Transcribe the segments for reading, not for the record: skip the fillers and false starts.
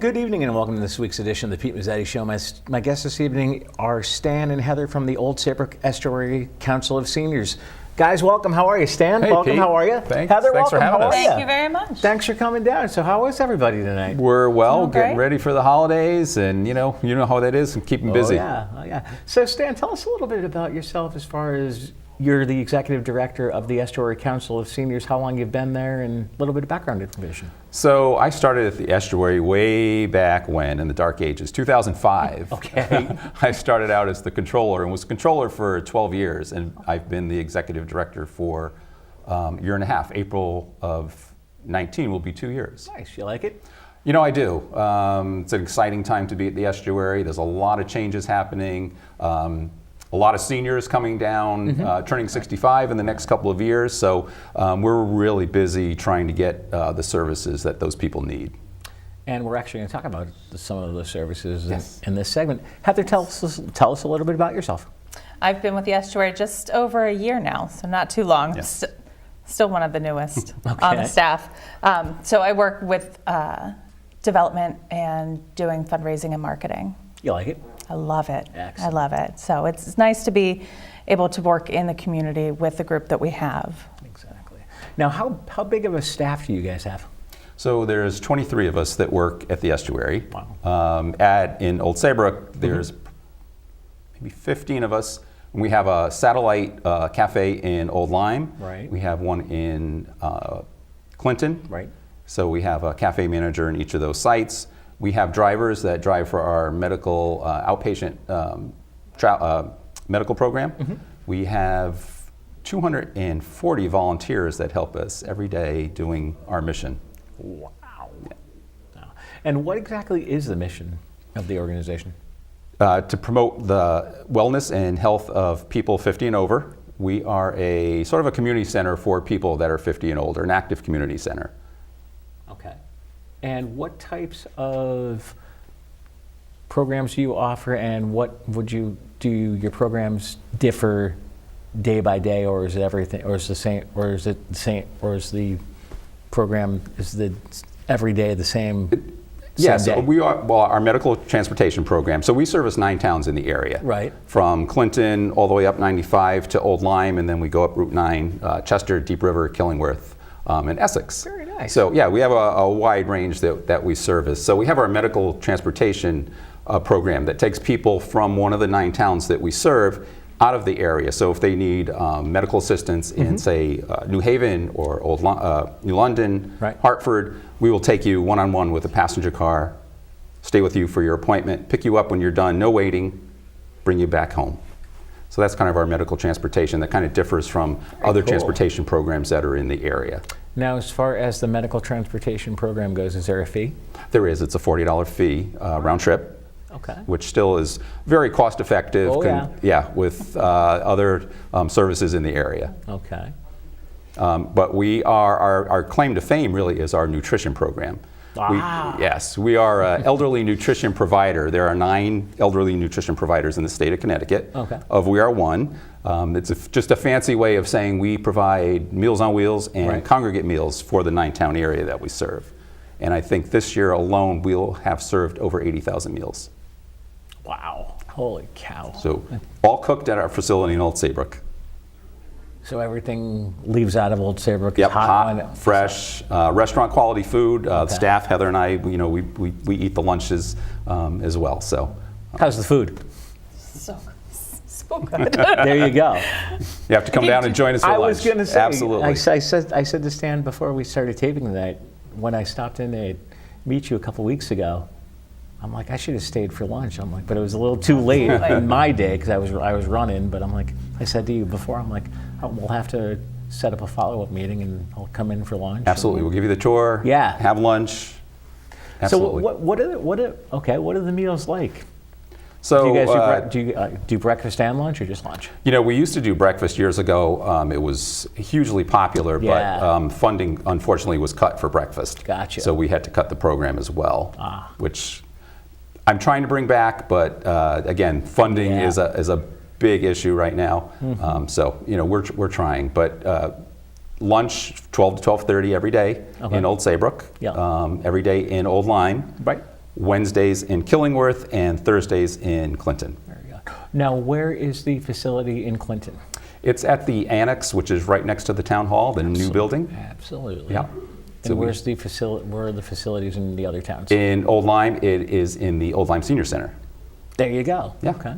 good evening and welcome to this week's edition of the Pete Mezzetti Show. My guests this evening are Stan and Heather from the Old Saybrook Estuary Council of Seniors. Guys, welcome. How are you? Stan, hey, welcome. Pete. How are you? Thanks. Heather, Thanks welcome. for having How us. are you? Thank you very much. Thanks for coming down. So how is everybody tonight? We're well, Okay. getting ready for the holidays, and you know how that is, and keep them busy. Oh, yeah. So Stan, tell us a little bit about yourself as far as you're the executive director of the Estuary Council of Seniors, how long you've been there, and a little bit of background information. So I started at the Estuary way back when, in the dark ages, 2005. Okay. I started out as the controller and was controller for 12 years, and I've been the executive director for a year and a half. April of 19 will be 2 years. Nice. You like it? You know, I do. It's an exciting time to be at the Estuary. There's a lot of changes happening. A lot of seniors coming down, turning 65 in the next couple of years. So we're really busy trying to get the services that those people need. And we're actually going to talk about some of those services in this segment. Heather, tell us a little bit about yourself. I've been with the Estuary just over a year now, so not too long. Yes. Still one of the newest on the staff. So I work with development and doing fundraising and marketing. You like it? I love it. Excellent. I love it. So it's nice to be able to work in the community with the group that we have. Exactly. Now, how big of a staff do you guys have? So there's 23 of us that work at the Estuary. Wow. In Old Saybrook, there's maybe 15 of us. We have a satellite cafe in Old Lyme. Right. We have one in Clinton. Right. So we have a cafe manager in each of those sites. We have drivers that drive for our medical outpatient medical program. We have 240 volunteers that help us every day doing our mission. Wow. Yeah. And what exactly is the mission of the organization? To promote the wellness and health of people 50 and over. We are a sort of a community center for people that are 50 and older, an active community center. Okay. And what types of programs do you offer, and what would you do? Your programs differ day by day, or is it everything, or is the same, or is it the same, or is the program every day the same? Yes, day? we are. Well, our medical transportation program. So we service 9 towns in the area. Right. From Clinton all the way up 95 to Old Lyme, and then we go up Route 9, Chester, Deep River, Killingworth, and Essex. Very nice. So yeah, we have a wide range that we service. So we have our medical transportation program that takes people from one of the 9 towns that we serve out of the area. So if they need medical assistance in, say, New Haven or New London, Right. Hartford, we will take you one-on-one with a passenger car, stay with you for your appointment, pick you up when you're done, no waiting, bring you back home. So that's kind of our medical transportation that kind of differs from other cool. transportation programs that are in the area. Now, as far as the medical transportation program goes, is there a fee? There is. It's a $40 fee round trip. Okay. Which still is very cost effective. Oh, yeah. With other services in the area. Okay. But our claim to fame really is our nutrition program. Ah. We are an elderly nutrition provider. There are 9 elderly nutrition providers in the state of Connecticut. Okay. We are one. It's just a fancy way of saying we provide Meals on Wheels and Right. congregate meals for the 9-town area that we serve. And I think this year alone we'll have served over 80,000 meals. Wow. Holy cow. So all cooked at our facility in Old Saybrook. So everything leaves out of Old Saybrook. Yep, is hot, fresh, restaurant quality food. The staff, Heather and I, we eat the lunches as well. So, how's the food? So good. There you go. you have to come down and join us for lunch. I was going to say, absolutely. I said to Stan before we started taping tonight, when I stopped in to meet you a couple weeks ago, I'm like, I should have stayed for lunch. I'm like, but it was a little too late in my day because I was running. But I'm like, I said to you before, I'm like, oh, we'll have to set up a follow-up meeting and I'll come in for lunch. Absolutely, we'll give you the tour. Yeah. Have lunch. Absolutely. So what are the meals like? So Do you guys do breakfast and lunch or just lunch? we used to do breakfast years ago. It was hugely popular, Yeah. but funding unfortunately was cut for breakfast. Gotcha. So we had to cut the program as well, which I'm trying to bring back, but again, funding Yeah. is a big issue right now. So we're trying, but lunch 12 to 12:30 every day Okay. in Old Saybrook, Yeah. every day in Old Lyme. Right. Wednesdays in Killingworth, and Thursdays in Clinton. There you go. Now, where is the facility in Clinton? It's at the annex, which is right next to the town hall, the new building. Absolutely. Yeah. And where are the facilities in the other towns? In Old Lyme, it is in the Old Lyme Senior Center. There you go. Yeah. Okay.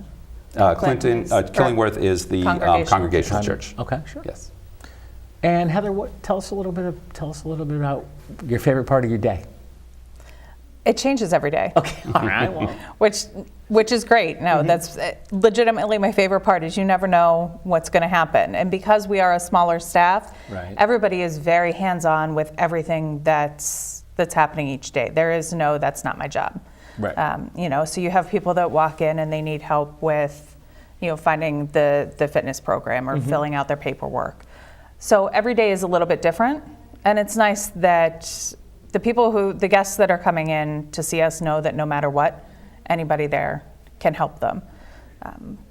Killingworth is the Congregational Church. Okay, sure. Yes. And Heather, tell us a little bit about your favorite part of your day. It changes every day. Okay, all right. Well, which is great. No, that's legitimately my favorite part. Is you never know what's going to happen, and because we are a smaller staff, right. Everybody is very hands-on with everything that's happening each day. There is no, that's not my job. Right. So you have people that walk in and they need help with, finding the fitness program or filling out their paperwork. So every day is a little bit different, and it's nice that the guests that are coming in to see us know that no matter what, anybody there can help them.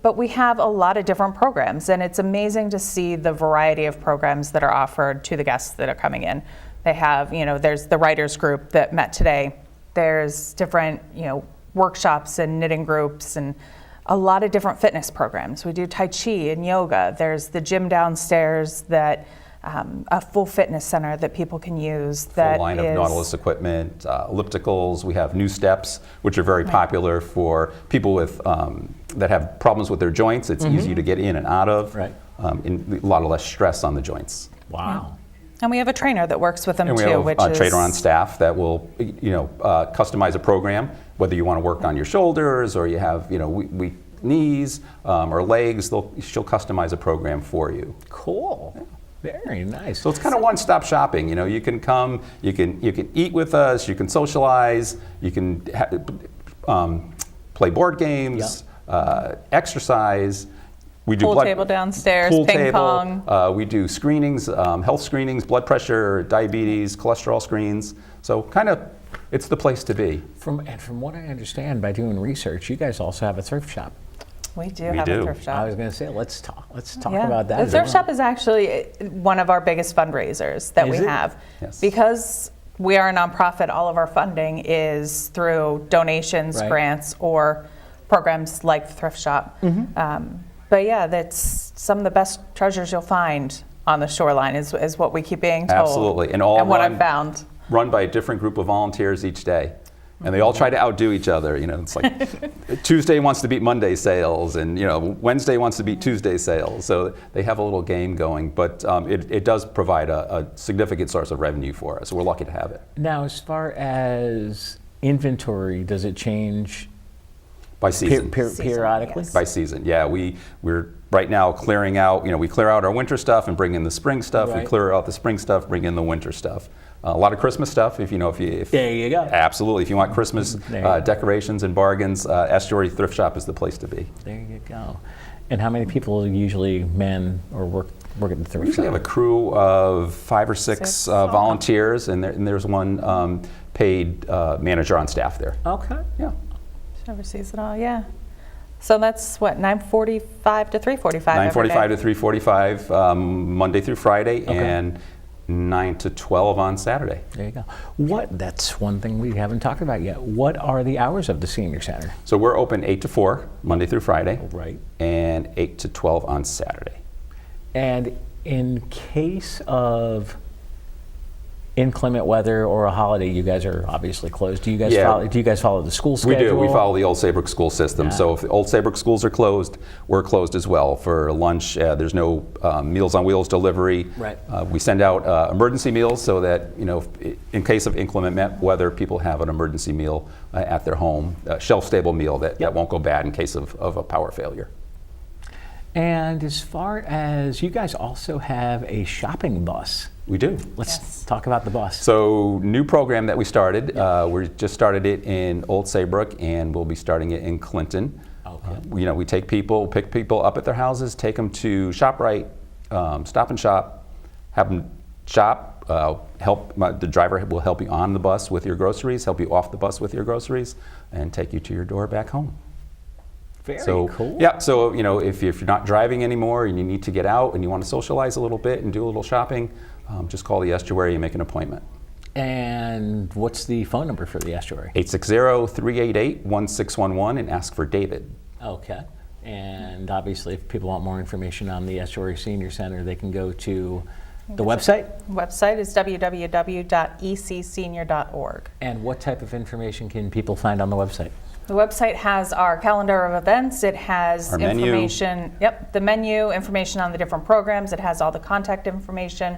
But we have a lot of different programs, and it's amazing to see the variety of programs that are offered to the guests that are coming in. They have, there's the writers group that met today. There's different, workshops and knitting groups and a lot of different fitness programs. We do Tai Chi and yoga. There's the gym downstairs that a full fitness center that people can use. Full line of Nautilus equipment, ellipticals. We have new steps, which are very popular for people with that have problems with their joints. It's easy to get in and out of. Right. And a lot of less stress on the joints. Wow. Yeah. And we have a trainer that works with them and too, we have which a is trainer on staff that will, customize a program. Whether you want to work on your shoulders or you have, weak knees or legs, she'll customize a program for you. Cool. Yeah. Very nice. So it's kind of one-stop shopping. You can come, you can eat with us, you can socialize, you can play board games, exercise. We do pool table downstairs, ping pong. We do screenings, health screenings, blood pressure, diabetes, cholesterol screens. So kind of, it's the place to be. From what I understand by doing research, you guys also have a thrift shop. We do have a thrift shop. I was going to say, let's talk about that. The thrift shop is actually one of our biggest fundraisers that we have. Yes. Because we are a nonprofit, all of our funding is through donations, grants, or programs like the thrift shop. But yeah, that's some of the best treasures you'll find on the shoreline is what we keep being told. Absolutely. And what I've found. Run by a different group of volunteers each day. And they all try to outdo each other. It's like Tuesday wants to beat Monday sales, and Wednesday wants to beat Tuesday sales. So they have a little game going, but it does provide a significant source of revenue for us. So we're lucky to have it. Now, as far as inventory, does it change by season? Periodically? Yes. By season, yeah. We're right now clearing out. We clear out our winter stuff and bring in the spring stuff. Right. We clear out the spring stuff, bring in the winter stuff. A lot of Christmas stuff, if there you go. Absolutely. If you want Christmas decorations and bargains, Estuary Thrift Shop is the place to be. There you go. And how many people usually man or work at the thrift shop? We usually have a crew of 5 or 6 volunteers, and there's one paid manager on staff there. Okay. Yeah. She oversees it all, yeah. So that's what, 9:45 to 3:45 9:45 to 3:45 Monday through Friday, and 9 to 12 on Saturday. There you go. That's one thing we haven't talked about yet. What are the hours of the senior center? So we're open 8 to 4 Monday through Friday. Right. And 8 to 12 on Saturday. And in case of inclement weather or a holiday, you guys are obviously closed. Do you guys follow the school schedule? We do. We follow the Old Saybrook school system. So if the Old Saybrook schools are closed, we're closed as well. For lunch, there's no Meals on Wheels delivery. Right. We send out emergency meals so that, in case of inclement weather, people have an emergency meal at their home, a shelf-stable meal that won't go bad in case of a power failure. And as far as you guys also have a shopping bus. We do. Let's talk about the bus. So, new program that we started. We just started it in Old Saybrook, and we'll be starting it in Clinton. Okay. We pick people up at their houses, take them to ShopRite, Stop and Shop, have them shop. The driver will help you on the bus with your groceries, help you off the bus with your groceries, and take you to your door back home. Very cool. Yeah, so if you're not driving anymore and you need to get out and you want to socialize a little bit and do a little shopping, just call the Estuary and make an appointment. And what's the phone number for the Estuary? 860-388-1611 and ask for David. Okay. And obviously, if people want more information on the Estuary Senior Center, they can go to the website? Website is www.ecsenior.org. And what type of information can people find on the website? The website has our calendar of events. It has Our menu. information, the menu, information on the different programs. It has all the contact information,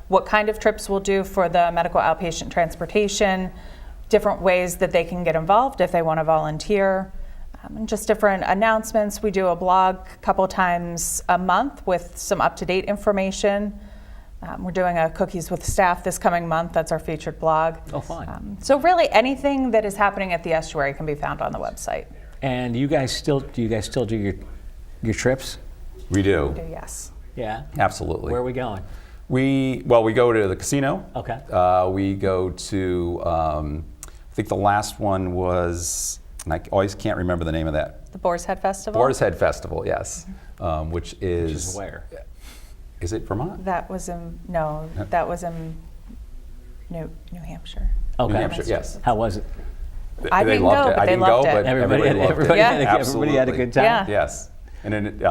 what kind of trips we'll do for the medical outpatient transportation, different ways that they can get involved if they want to volunteer, and just different announcements. We do a blog a couple times a month with some up-to-date information. We're doing a Cookies with Staff this coming month. That's our featured blog. Oh, fine. So really anything that is happening at the Estuary can be found on the website. And do you guys still do your trips? We do. Yes. Yeah. Absolutely. Where are we going? We go to the casino. Okay. We go to, I think the last one was, and I always can't remember the name of that. The Boar's Head Festival? Boar's Head Festival, yes. Which is. Which is where? Is it Vermont? That was in, New Hampshire. Okay. New Hampshire, yes. How was it? I They didn't loved go, it. but I they didn't loved go, it. but everybody loved it. Everybody had a Absolutely. good time. Yeah. Yes. And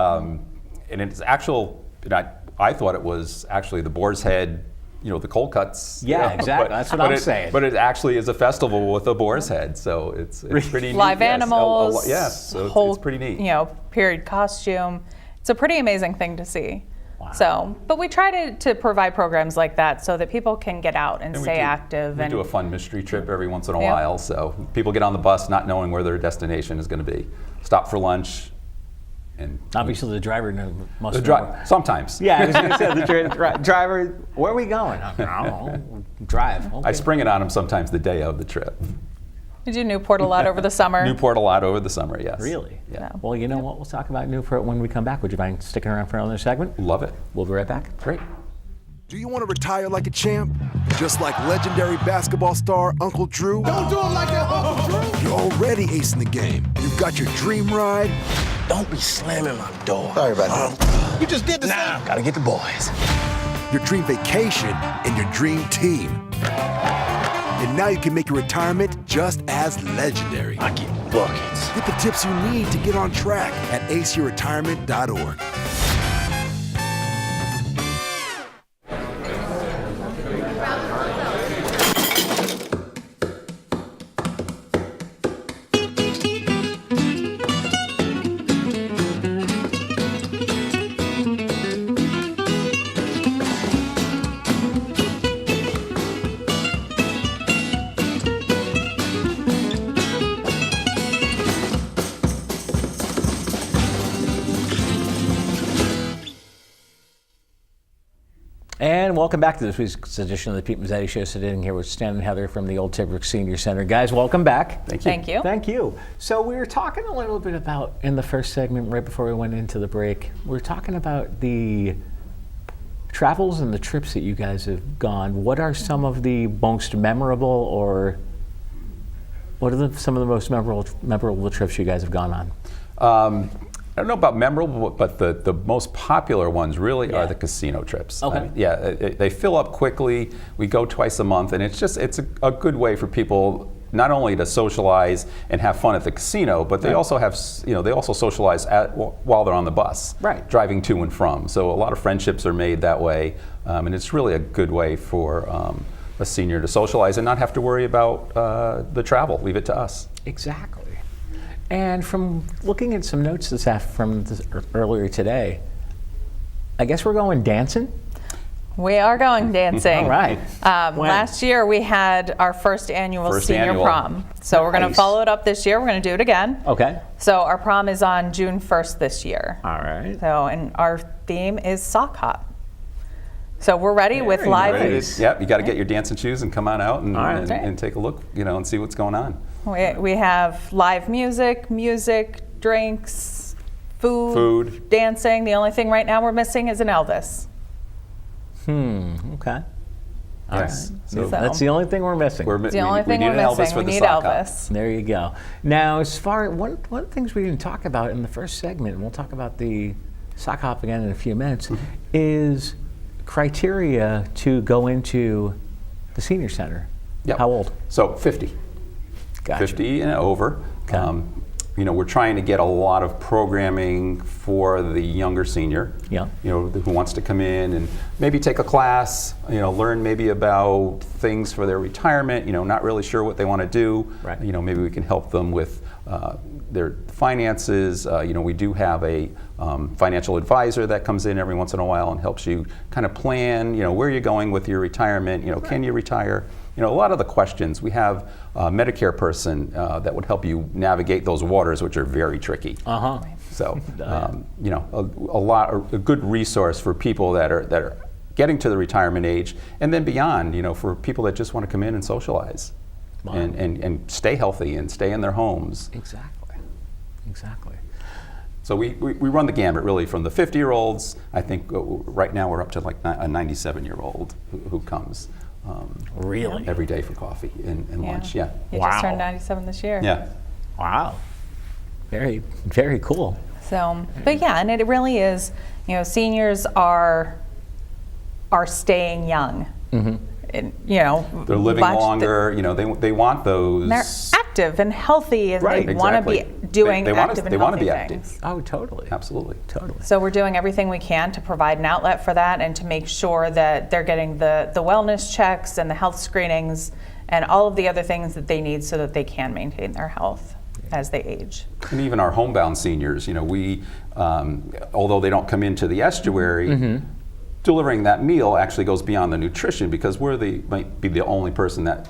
I thought it was actually the Boar's Head, the cold cuts. Yeah, exactly. That's what I'm saying. But it actually is a festival with a boar's head, so it's pretty neat. Live Yes. animals. Yes, so whole, it's pretty neat. Period costume. It's a pretty amazing thing to see. Wow. So, but we try to provide programs like that so that people can get out and stay active. We do a fun mystery trip every once in a Yep. while, so people get on the bus not knowing where their destination is going to be. Stop for lunch, and Obviously, the driver must the know. drive sometimes. Yeah, I was going to say, the driver, where are we going? I don't know. Drive. Okay. I spring it on them sometimes the day of the trip. We do Newport a lot over the summer. Newport a lot over the summer, yes. Really? Yeah. No. Well, you know what? We'll talk about Newport when we come back. Would you mind sticking around for another segment? Love it. We'll be right back. Great. Do you want to retire like a champ? Just like legendary basketball star Uncle Drew? Don't do him like that, Uncle Drew. You're already acing the game. You've got your dream ride. Don't be slamming my door. Sorry about that. You just did the same. Gotta get the boys. Your dream vacation, and your dream team. And now you can make your retirement just as legendary. I get buckets. Get the tips you need to get on track at aceyourretirement.org. And welcome back to this week's edition of the Pete Mezzetti Show. Sitting here with Stan and Heather from the Old Tibbrook Senior Center. Guys, welcome back. Thank you. Thank you. Thank you. So we were talking a little bit about, in the first segment, right before we went into the break, we were talking about the travels and the trips that you guys have gone. What are some of the most memorable, or what are some of the most memorable trips you guys have gone on? I don't know about memorable, but the most popular ones really are the casino trips. Okay. They fill up quickly. We go twice a month, and it's a good way for people not only to socialize and have fun at the casino, but they also have they also socialize while they're on the bus, Right. driving to and from. So a lot of friendships are made that way, and it's really a good way for a senior to socialize and not have to worry about the travel. Leave it to us. Exactly. And from looking at some notes earlier today, I guess we're going dancing? We are going dancing. All right. When? Last year we had our first annual senior prom. So we're going to Nice. follow it up this year. We're going to do it again. Okay. So our prom is on June 1st this year. All right. So, and our theme is sock hop. So we're ready with Very live. nice. Yep, you got to get your dancing shoes and come on out and, All right. and take a look, and see what's going on. We have live music, drinks, food, dancing. The only thing right now we're missing is an Elvis. Okay. All Yes. right. So That's the only thing we're missing. It's the only thing need we're an Elvis missing. for We the need sock hop. Elvis. There you go. Now, as far one of the things we didn't talk about in the first segment, and we'll talk about the sock hop again in a few minutes, is criteria to go into the senior center. Yep. How old? So 50. Gotcha. 50 and over. Okay. We're trying to get a lot of programming for the younger senior. Yeah. Who wants to come in and maybe take a class, learn maybe about things for their retirement, not really sure what they want to do. Right. Maybe we can help them with their finances. We do have a financial advisor that comes in every once in a while and helps you kind of plan, where you're going with your retirement, can you retire? A lot of the questions. We have a Medicare person that would help you navigate those waters, which are very tricky. Uh-huh. So, a good resource for people that are getting to the retirement age, and then beyond. For people that just want to come in and socialize, Wow. and stay healthy and stay in their homes. Exactly. So we run the gamut really from the 50-year-olds. I think right now we're up to like a 97-year-old who comes. Really? Every day for coffee and lunch. Yeah. You Wow. just turned 97 this year. Yeah. Wow. Very, very cool. So, but yeah, and it really is, seniors are staying young. Mm-hmm. And, They're living longer. They want those. They're active and healthy, and Right. they want to be Exactly. doing They wanna- active and they wanna healthy be active. things. Oh, totally. Absolutely. Totally. So we're doing everything we can to provide an outlet for that and to make sure that they're getting the wellness checks and the health screenings and all of the other things that they need so that they can maintain their health as they age. And even our homebound seniors, we, although they don't come into the estuary, Mm-hmm. delivering that meal actually goes beyond the nutrition because might be the only person that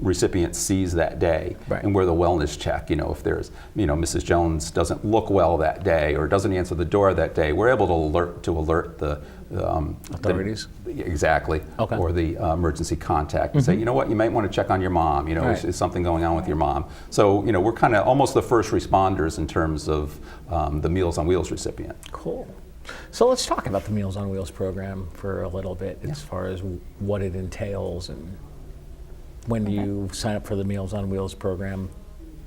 recipient sees that day. Right. And we're the wellness check. If there's, Mrs. Jones doesn't look well that day or doesn't answer the door that day, we're able to alert the Authorities? Exactly. Okay. Or the emergency contact and say, you might want to check on your mom. Right. Is something going on with your mom? So, we're kind of almost the first responders in terms of the Meals on Wheels recipient. Cool. So let's talk about the Meals on Wheels program for a little bit as far as what it entails and when do you sign up for the Meals on Wheels program?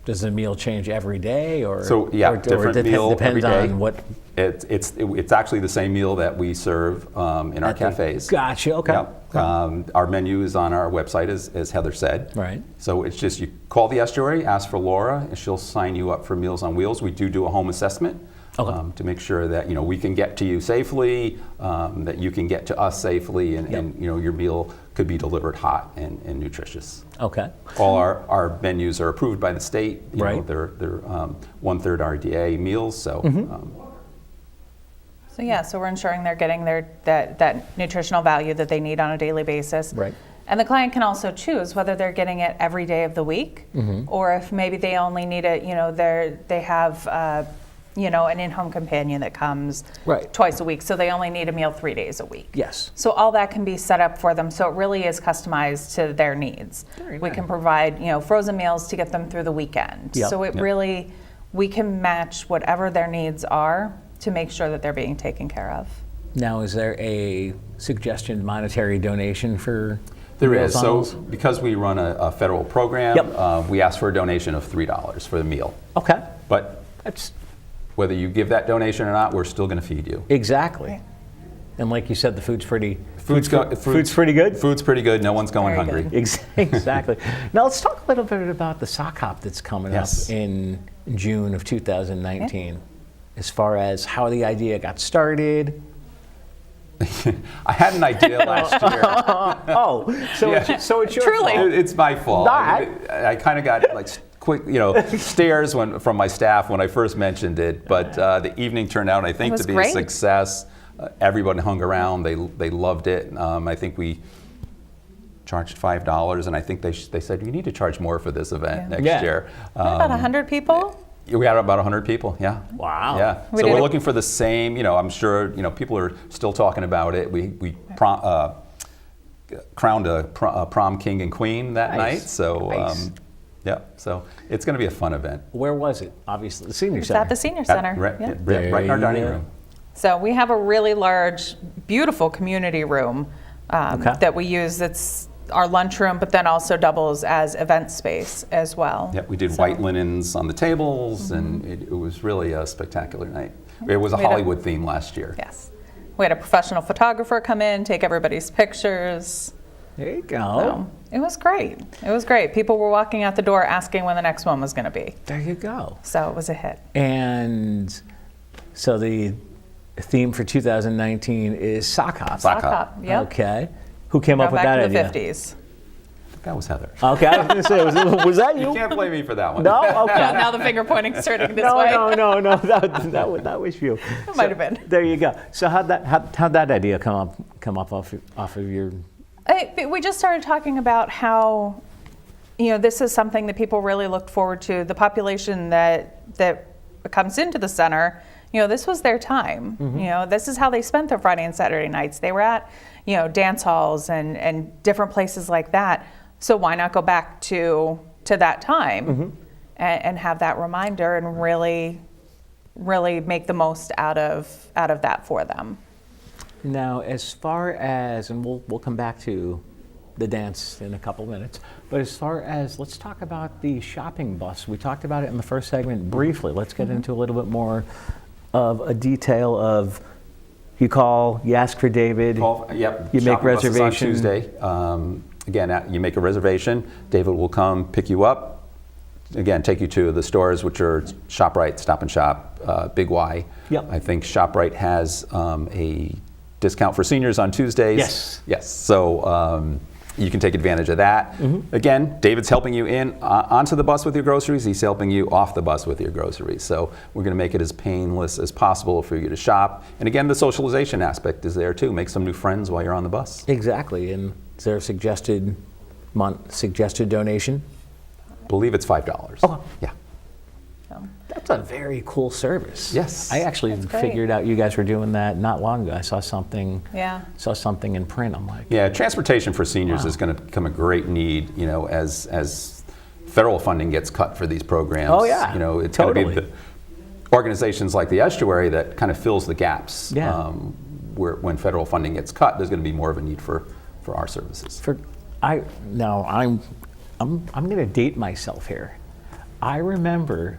Does the meal change every day, or So yeah, or different meal depends every day. on what? It's actually the same meal that we serve in our at the- cafes. Gotcha. Okay. Yep. Our menu is on our website, as Heather said. Right. So it's just you call the Estuary, ask for Laura, and she'll sign you up for Meals on Wheels. We do a home assessment. Okay. To make sure that we can get to you safely, that you can get to us safely, and your meal could be delivered hot and nutritious. Okay. All our menus are approved by the state. Right. They're 1/3 RDA meals, so. So yeah, so we're ensuring they're getting that nutritional value that they need on a daily basis. Right. And the client can also choose whether they're getting it every day of the week, or if maybe they only need it. They have an in-home companion that comes Right. twice a week, so they only need a meal 3 days a week. Yes. So all that can be set up for them, so it really is customized to their needs. Very We nice. can provide, frozen meals to get them through the weekend. Yep. So it Yep. really, we can match whatever their needs are to make sure that they're being taken care of. Now, is there a suggested monetary donation for? There Meals is. on So Wheels? because we run a federal program, Yep. we ask for a donation of $3 for the meal. Okay. But That's whether you give that donation or not, we're still going to feed you. exactly. And like you said, the food's pretty. Food's pretty good. Food's pretty good. No one's going Very hungry. good. Exactly. Now let's talk a little bit about the sock hop that's coming Yes. up in June of 2019. As far as how the idea got started. I had an idea last year. Oh, so Yeah. it's your Truly. fault. It's my fault. Not. I kind of got like quick, stares from my staff when I first mentioned it. But the evening turned out, I think, was to be great. a success. Everyone hung around. They loved it. I think we charged $5, and I think they said you need to charge more for this event next Yeah. year. About 100 people? We had about 100 people. Yeah. Wow. Yeah. We So did we're it- looking for the same. I'm sure people are still talking about it. We crowned a prom king and queen that Nice. night. So Nice. yeah. So it's going to be a fun event. Where was it? Obviously, the senior It's center. at the senior center. Right, Yeah. right in our dining There you room. So we have a really large, beautiful community room Okay. that we use. It's our lunchroom, but then also doubles as event space as well. Yep, we did So- white linens on the tables, and it was really a spectacular night. It was a We had a- Hollywood theme last year. Yes. We had a professional photographer come in, take everybody's pictures. There you go. So it was great. It was great. People were walking out the door asking when the next one was going to be. There you go. So it was a hit. And so the theme for 2019 is sock hop. Sock hop. Yep. Okay. Who came up with Back that to the idea? 50s. That was Heather. Okay, I was going to say, was that you? You can't blame me for that one. No? Okay. Now the finger pointing is turning this No, way. no, that was you. It might have been. There you go. So how'd that idea come up off of your? We just started talking about how, this is something that people really looked forward to. The population that comes into the center, this was their time. This is how they spent their Friday and Saturday nights. They were at, dance halls and different places like that. So why not go back to that time and have that reminder and really make the most out of that for them. Now, as far as, and we'll come back to the dance in a couple minutes, but as far as, let's talk about the shopping bus. We talked about it in the first segment briefly. Let's get into a little bit more of a detail of, you call, you ask for David, Yep. you make Shopping bus is on reservation. Tuesday. Again, you make a reservation. David will come pick you up. Again, take you to the stores, which are ShopRite, Stop and Shop, Big Y. Yep. I think ShopRite has a discount for seniors on Tuesdays. Yes. Yes. So you can take advantage of that. Again, David's helping you onto the bus with your groceries. He's helping you off the bus with your groceries. So we're going to make it as painless as possible for you to shop. And again, the socialization aspect is there too. Make some new friends while you're on the bus. Exactly. And is there a suggested donation? Believe it's $5. Oh. Yeah. So, That's a very cool service. Yes. I actually That's great. figured out you guys were doing that not long ago. I saw something in print. I'm like, Yeah, transportation for seniors Wow. is going to become a great need, as federal funding gets cut for these programs. Oh, yeah. It's going to Totally. be the organizations like the Estuary that kind of fills the gaps. Yeah. Where when federal funding gets cut, there's going to be more of a need for our services. I'm going to date myself here. I remember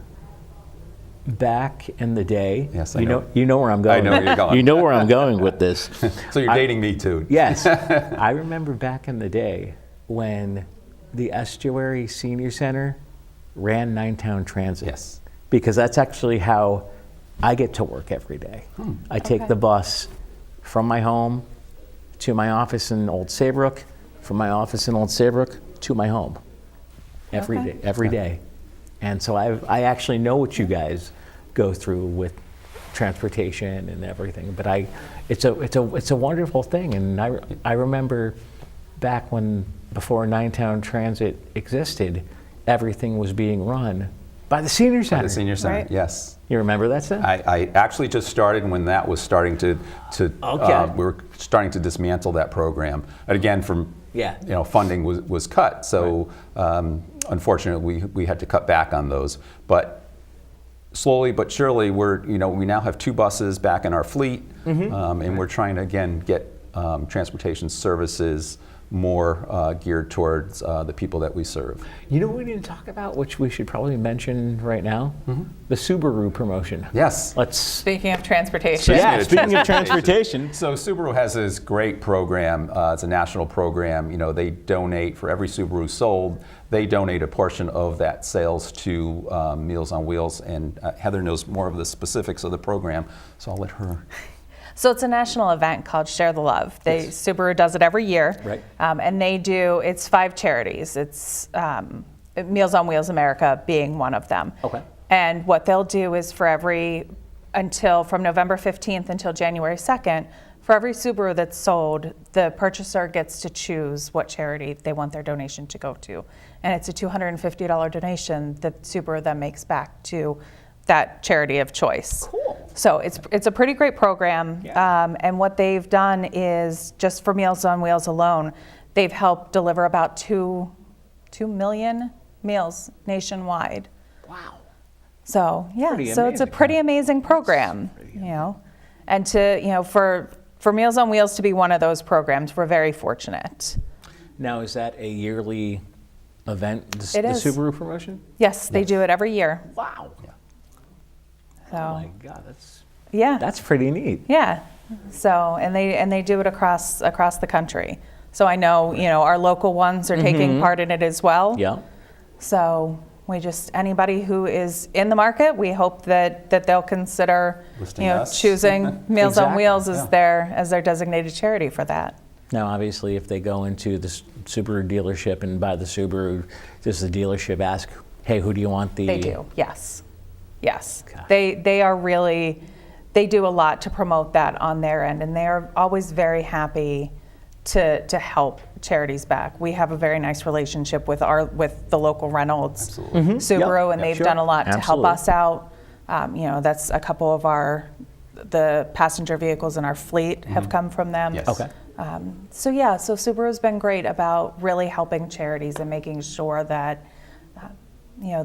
back in the day. Yes, I you know. You know where I'm going. I know where you're going. You know where I'm going with this. So you're dating me too. Yes. I remember back in the day when the Estuary Senior Center ran Ninetown Transit. Yes. Because that's actually how I get to work every day. I take the bus from my home to my office in Old Saybrook, from my office in Old Saybrook to my home every day. And so I actually know what you guys go through with transportation and everything. But it's a wonderful thing. And I remember back before Ninetown Transit existed, everything was being run by the Senior Center. The senior center, Right. yes. You remember that stuff? I actually just started when that was starting to Okay. we were starting to dismantle that program. And again, Yeah. funding was cut. So unfortunately, we had to cut back on those. But slowly but surely, we now have 2 buses back in our fleet, and we're trying to again get transportation services more geared towards the people that we serve. You know what we didn't talk about, which we should probably mention right now? The Subaru promotion. Yes. speaking of transportation, Yeah, speaking of transportation. So Subaru has this great program. It's a national program. They donate, for every Subaru sold, they donate a portion of that sales to Meals on Wheels. And Heather knows more of the specifics of the program, so I'll let her. So it's a national event called Share the Love. Subaru does it every year. Right. And it's 5 charities. It's Meals on Wheels America being one of them. Okay. And what they'll do is from November 15th until January 2nd, for every Subaru that's sold, the purchaser gets to choose what charity they want their donation to go to. And it's a $250 donation that Subaru then makes back to that charity of choice. Cool. So it's a pretty great program. Yeah. And what they've done is, just for Meals on Wheels alone, they've helped deliver about 2 million meals nationwide. Wow. So Pretty so it's a amazing, pretty huh? amazing program, and for Meals on Wheels to be one of those programs, we're very fortunate. Now, is that a yearly event, the It is. Subaru promotion? Yes, they do it every year. Wow. So Oh my God, yeah, that's pretty neat. yeah. So and they do it across the country. So I know, our local ones are taking part in it as well. Yeah. So we just, anybody who is in the market, we hope that they'll consider, Listing us. choosing Meals on Exactly, Wheels yeah. as their designated charity for that. Now, obviously, if they go into the Subaru dealership and buy the Subaru, does the dealership ask, hey, who do you want the... They do, yes. Yes. Okay. They do a lot to promote that on their end, and they are always very happy to help charities back. We have a very nice relationship with the local Reynolds Absolutely. Subaru, Yep. and they've Sure. done a lot to help Absolutely. us out. That's a couple of the passenger vehicles in our fleet have come from them. Yes. Okay. So Subaru's been great about really helping charities and making sure that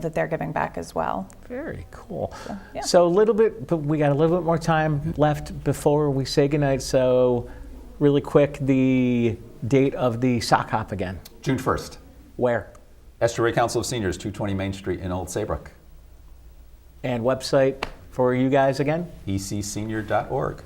that they're giving back as well. Very cool. yeah. So a little bit, but we got a little bit more time left before we say goodnight. So really quick, the date of the sock hop again. June 1st. Where? Estuary Council of Seniors, 220 Main Street in Old Saybrook. And website for you guys again? ecsenior.org.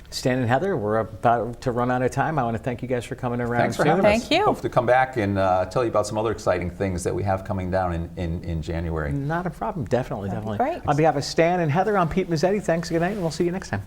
Stan and Heather, we're about to run out of time. I want to thank you guys for coming around. Thanks for soon. having us. Thank you. Hope to come back and tell you about some other exciting things that we have coming down in January. Not a problem. Definitely, That'd be definitely. great. On behalf of Stan and Heather, I'm Pete Mezzetti. Thanks, good night, and we'll see you next time.